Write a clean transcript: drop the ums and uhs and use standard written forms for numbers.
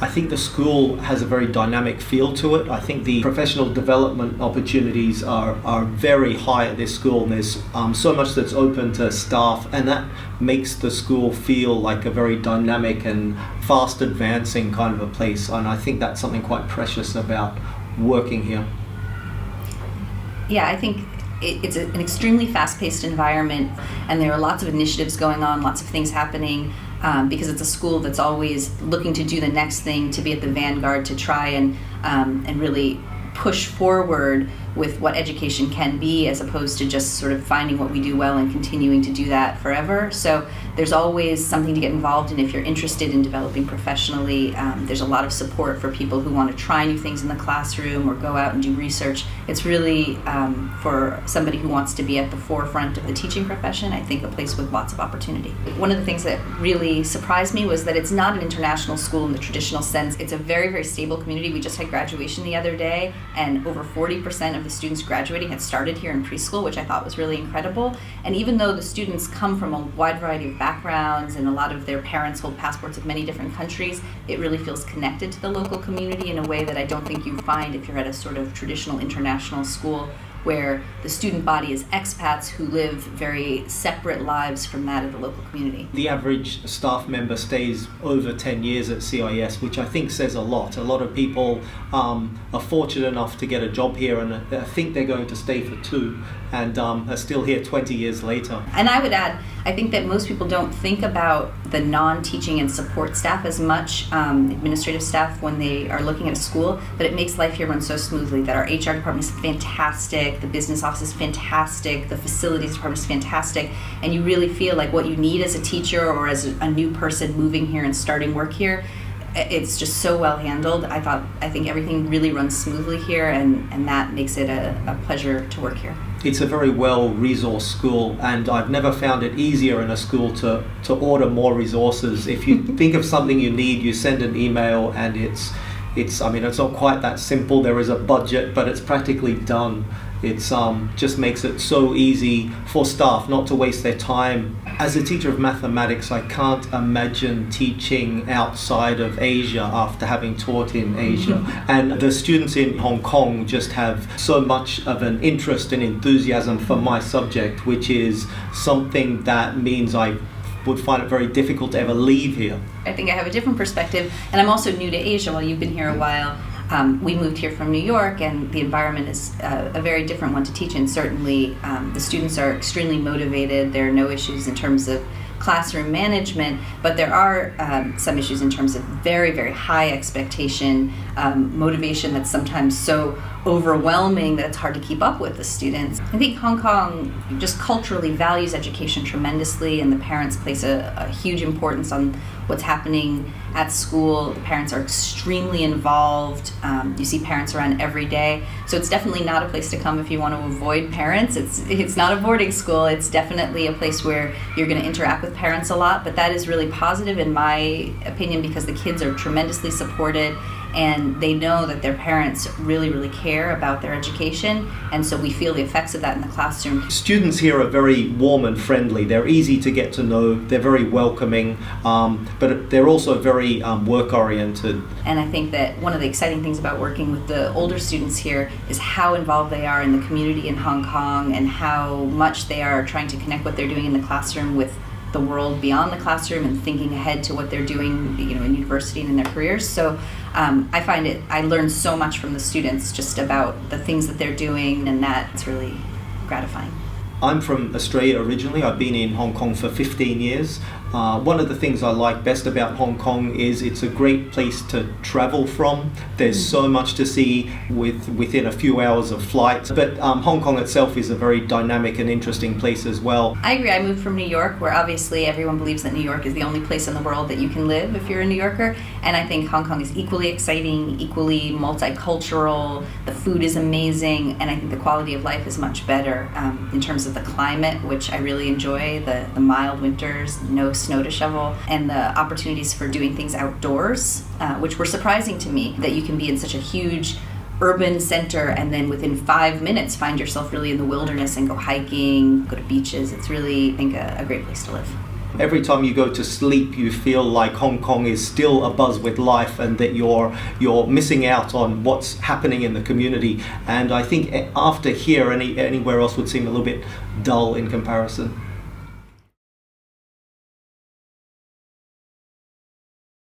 I think the school has a very dynamic feel to it. I think the professional development opportunities are very high at this school, and there's so much that's open to staff, and that makes the school feel like a very dynamic and fast advancing kind of a place, and I think that's something quite precious about working here. Yeah, I think it's an extremely fast-paced environment, and there are lots of initiatives going on, lots of things happening, because it's a school that's always looking to do the next thing, to be at the vanguard, to try and really push forward with what education can be, as opposed to just sort of finding what we do well and continuing to do that forever. So there's always something to get involved in if you're interested in developing professionally. There's a lot of support for people who want to try new things in the classroom or go out and do research. It's really, for somebody who wants to be at the forefront of the teaching profession, I think a place with lots of opportunity. One of the things that really surprised me was that it's not an international school in the traditional sense. It's a very, very stable community. We just had graduation the other day, and over 40% of the students graduating had started here in preschool, which I thought was really incredible. And even though the students come from a wide variety of backgrounds and a lot of their parents hold passports of many different countries, it really feels connected to the local community in a way that I don't think you find if you're at a sort of traditional international school, where the student body is expats who live very separate lives from that of the local community. The average staff member stays over 10 years at CIS, which I think says a lot. A lot of people are fortunate enough to get a job here, and I think they're going to stay for 2 and are still here 20 years later. And I would add, I think that most people don't think about the non-teaching and support staff as much, administrative staff, when they are looking at a school, but it makes life here run so smoothly that our HR department is fantastic, the business office is fantastic, the facilities department is fantastic, and you really feel like what you need as a teacher or as a new person moving here and starting work here, it's just so well handled. I think everything really runs smoothly here, and that makes it a pleasure to work here. It's a very well-resourced school, and I've never found it easier in a school to order more resources. If you think of something you need, you send an email, and it's not quite that simple. There is a budget, but it's practically done. It's just makes it so easy for staff not to waste their time. As a teacher of mathematics, I can't imagine teaching outside of Asia after having taught in Asia. And the students in Hong Kong just have so much of an interest and enthusiasm for my subject, which is something that means I would find it very difficult to ever leave here. I think I have a different perspective, and I'm also new to Asia. While you've been here a while, we moved here from New York, and the environment is a very different one to teach in. Certainly, the students are extremely motivated. There are no issues in terms of classroom management, but there are some issues in terms of very, very high expectation, motivation that's sometimes so overwhelming that it's hard to keep up with the students. I think Hong Kong just culturally values education tremendously, and the parents place a huge importance on what's happening at school. The parents are extremely involved. You see parents around every day. So it's definitely not a place to come if you want to avoid parents. It's not a boarding school. It's definitely a place where you're going to interact with parents a lot, but that is really positive in my opinion, because the kids are tremendously supported, and they know that their parents really, really care about their education, and so we feel the effects of that in the classroom. Students here are very warm and friendly. They're easy to get to know. They're very welcoming, but they're also very work-oriented. And I think that one of the exciting things about working with the older students here is how involved they are in the community in Hong Kong, and how much they are trying to connect what they're doing in the classroom with the world beyond the classroom, and thinking ahead to what they're doing, in university and in their careers. So I learn so much from the students just about the things that they're doing, and that's really gratifying. I'm from Australia originally. I've been in Hong Kong for 15 years. One of the things I like best about Hong Kong is it's a great place to travel from. There's so much to see within a few hours of flight. But Hong Kong itself is a very dynamic and interesting place as well. I agree. I moved from New York, where obviously everyone believes that New York is the only place in the world that you can live if you're a New Yorker. And I think Hong Kong is equally exciting, equally multicultural. The food is amazing, and I think the quality of life is much better in terms of the climate, which I really enjoy. The mild winters, no snow to shovel, and the opportunities for doing things outdoors, which were surprising to me, that you can be in such a huge urban center and then within 5 minutes find yourself really in the wilderness and go hiking, go to beaches. It's really, I think, a great place to live. every time you go to sleep, you feel like Hong Kong is still abuzz with life, and that you're missing out on what's happening in the community. And I think after here, anywhere else would seem a little bit dull in comparison.